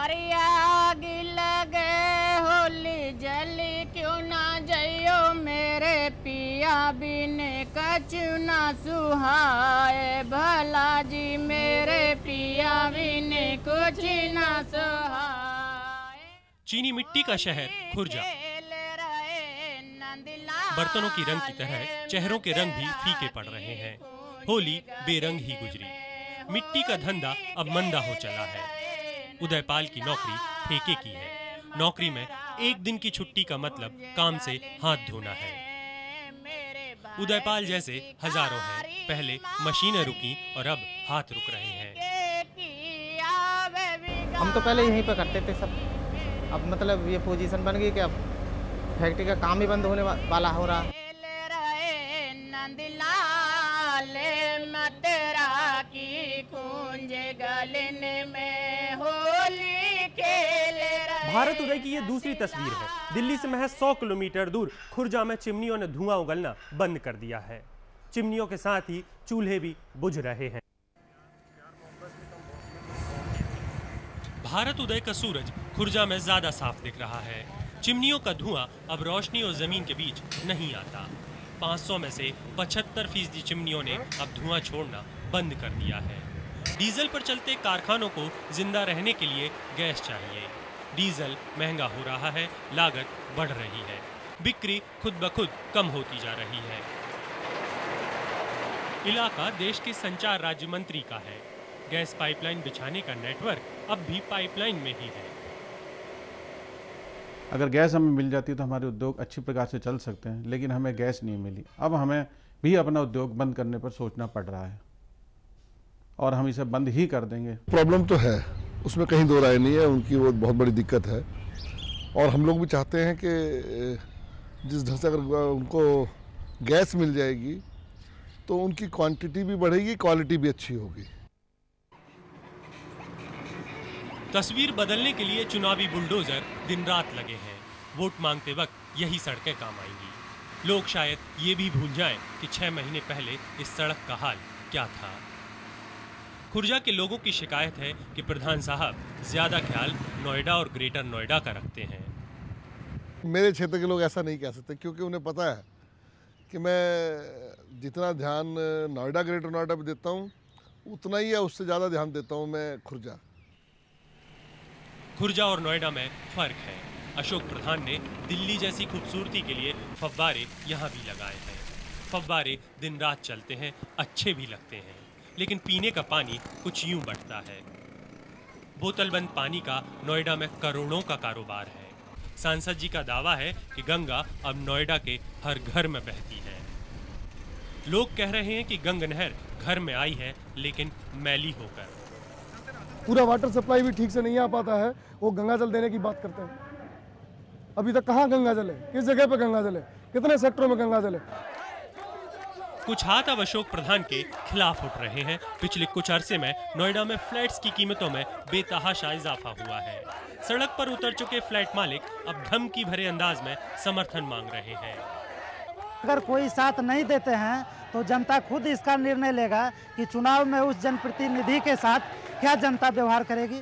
अरे आग लगे होली जली क्यों ना जइयो मेरे पिया बिने कछु ना सुहाए भला जी मेरे पिया बिने कुछ ना सुहाए। चीनी मिट्टी का शहर खुर्जा। बर्तनों की रंग की तरह चेहरों के रंग भी फीके पड़ रहे हैं। होली बेरंग ही गुजरी। मिट्टी का धंधा अब मंदा हो चला है। उदयपाल की नौकरी ठेके की है। नौकरी में एक दिन की छुट्टी का मतलब काम से हाथ धोना है। उदयपाल जैसे हजारों हैं। पहले मशीनें रुकी और अब हाथ रुक रहे हैं। हम तो पहले यहीं पर करते थे सब, अब मतलब ये पोजीशन बन गई कि अब फैक्ट्री का काम ही बंद होने वाला हो रहा है। भारत उदय की ये दूसरी तस्वीर है। दिल्ली से महज 100 किलोमीटर दूर खुर्जा में चिमनियों ने धुआं उगलना बंद कर दिया है। चिमनियों के साथ ही चूल्हे भी बुझ रहे हैं। भारत उदय का सूरज खुर्जा में ज्यादा साफ दिख रहा है। चिमनियों का धुआं अब रोशनी और जमीन के बीच नहीं आता। 500 में से 75% चिमनियों ने अब धुआं छोड़ना बंद कर दिया है। डीजल पर चलते कारखानों को जिंदा रहने के लिए गैस चाहिए। डीजल महंगा हो रहा है, लागत बढ़ रही है, बिक्री खुद ब खुद कम होती जा रही है। इलाका देश के संचार राज्य मंत्री का है। गैस पाइपलाइन बिछाने का नेटवर्क अब भी पाइपलाइन में ही है। अगर गैस हमें मिल जाती तो हमारे उद्योग अच्छी प्रकार से चल सकते हैं, लेकिन हमें गैस नहीं मिली। अब हमें भी अपना उद्योग बंद करने पर सोचना पड़ रहा है और हम इसे बंद ही कर देंगे। प्रॉब्लम तो है, उसमें कहीं दो राय नहीं है। उनकी वो बहुत बड़ी दिक्कत है और हम लोग भी चाहते हैं कि जिस ढंग से अगर उनको गैस मिल जाएगी तो उनकी क्वांटिटी भी बढ़ेगी, क्वालिटी भी अच्छी होगी। तस्वीर बदलने के लिए चुनावी बुलडोजर दिन रात लगे हैं। वोट मांगते वक्त यही सड़कें काम आएंगी। लोग शायद ये भी भूल जाएं कि 6 महीने पहले इस सड़क का हाल क्या था। खुर्जा के लोगों की शिकायत है कि प्रधान साहब ज्यादा ख्याल नोएडा और ग्रेटर नोएडा का रखते हैं। मेरे क्षेत्र के लोग ऐसा नहीं कह सकते, क्योंकि उन्हें पता है कि मैं जितना ध्यान नोएडा ग्रेटर नोएडा पे देता हूँ उतना ही है, उससे ज़्यादा ध्यान देता हूँ मैं खुर्जा। खुर्जा और नोएडा में फर्क है। अशोक प्रधान ने दिल्ली जैसी खूबसूरती के लिए फव्वारे यहाँ भी लगाए हैं। फव्वारे दिन रात चलते हैं, अच्छे भी लगते हैं, लेकिन पीने का पानी कुछ यूं बढ़ता है। बोतलबंद पानी का नोएडा में करोड़ों का कारोबार है। सांसद जी का दावा है कि गंगा अब नोएडा के हर घर में बहती है। लोग कह रहे हैं कि गंगा नहर घर में आई है, लेकिन मैली होकर। पूरा वाटर सप्लाई भी ठीक से नहीं आ पाता है। वो गंगा जल देने की बात करते हैं। अभी तक कहाँ गंगा जल है, किस जगह पे गंगा जल है, कितने सेक्टरों में गंगा जल है। कुछ हाथ अब अशोक प्रधान के खिलाफ उठ रहे हैं। पिछले कुछ अरसे में नोएडा में फ्लैट्स की कीमतों में बेतहाशा इजाफा हुआ है। सड़क पर उतर चुके फ्लैट मालिक अब धमकी भरे अंदाज में समर्थन मांग रहे हैं। अगर कोई साथ नहीं देते हैं तो जनता खुद इसका निर्णय लेगा कि चुनाव में उस जनप्रतिनिधि के साथ क्या जनता व्यवहार करेगी।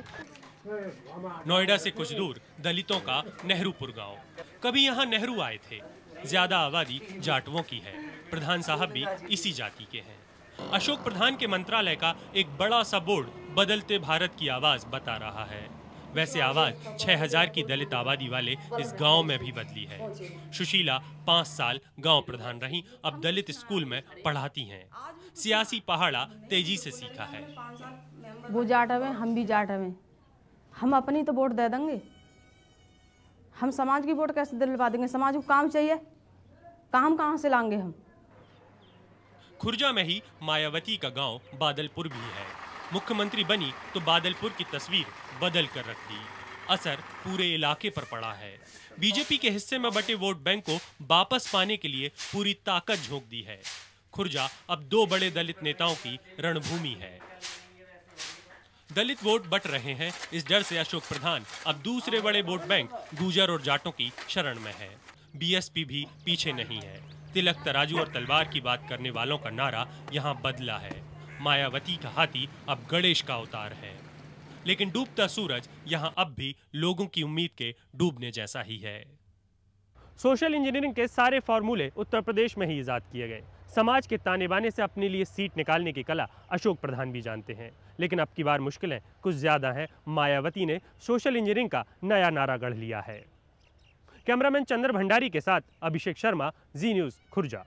नोएडा से कुछ दूर दलितों का नेहरूपुर गांव। कभी यहाँ नेहरू आए थे। ज्यादा आबादी जाटवों की है। प्रधान साहब भी इसी जाति के हैं। अशोक प्रधान के मंत्रालय का एक बड़ा सा बोर्ड बदलते भारत की आवाज बता रहा है। वैसे आवाज 6000 की दलित आबादी वाले इस गांव में भी बदली है। सुशीला 5 साल गांव प्रधान रही, अब दलित स्कूल में पढ़ाती हैं। सियासी पहाड़ा तेजी से सीखा है। वो जाट हवे, हम भी जाट हवे, हम अपनी तो वोट दे देंगे। हम समाज की वोट कैसे दिलवा देंगे? समाज को काम चाहिए, काम कहाँ से लाएंगे हम? खुर्जा में ही मायावती का गांव बादलपुर भी है। मुख्यमंत्री बनी तो बादलपुर की तस्वीर बदल कर रख दी। असर पूरे इलाके पर पड़ा है। बीजेपी के हिस्से में बटे वोट बैंक को वापस पाने के लिए पूरी ताकत झोंक दी है। खुर्जा अब 2 बड़े दलित नेताओं की रणभूमि है। दलित वोट बट रहे हैं, इस डर से अशोक प्रधान अब दूसरे बड़े वोट बैंक गुर्जर और जाटों की शरण में है। बीएसपी भी पीछे नहीं है। तिलक तराजू और तलवार की बात करने वालों का नारा यहाँ बदला है। मायावती का हाथी अब गणेश का अवतार है। लेकिन डूबता सूरज यहाँ अब भी लोगों की उम्मीद के डूबने जैसा ही है। सोशल इंजीनियरिंग के सारे फॉर्मूले उत्तर प्रदेश में ही इजाद किए गए। समाज के ताने बाने से अपने लिए सीट निकालने की कला अशोक प्रधान भी जानते हैं, लेकिन अब की बार मुश्किलें कुछ ज्यादा हैं। मायावती ने सोशल इंजीनियरिंग का नया नारा गढ़ लिया है। कैमरामैन चंद्र भंडारी के साथ अभिषेक शर्मा, जी न्यूज़, खुर्जा।